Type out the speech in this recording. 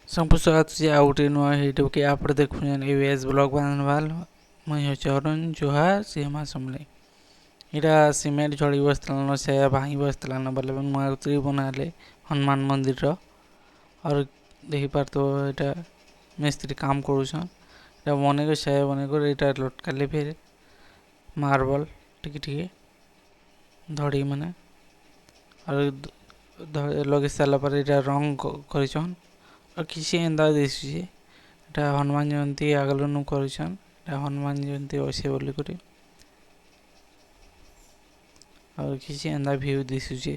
संपुष्ट तुझे आउटे नुआ यूट्यूब के आप देखुन एवीएस ब्लॉग बनवाल मैं हो अरुण जोहार सीमा समले इरा सीमेंट झड़ी बसतलान से भाई बसतलान बोले मूर्ति बनाले हनुमान मंदिर रो और देखि पार तो এটা मिस्त्री काम करूछन এটা बने को से बने को এটা लटकाले फिर मार्बल टिके टिके धड़ी माने और लगे साला पर এটা रंग करिछन और किसी एंदा दिसुचे এটা हनुमान जयंती आगलनु करिछन এটা हनुमान जयंती ओसे बोली करी और किसी एंदा व्यू दिसुचे।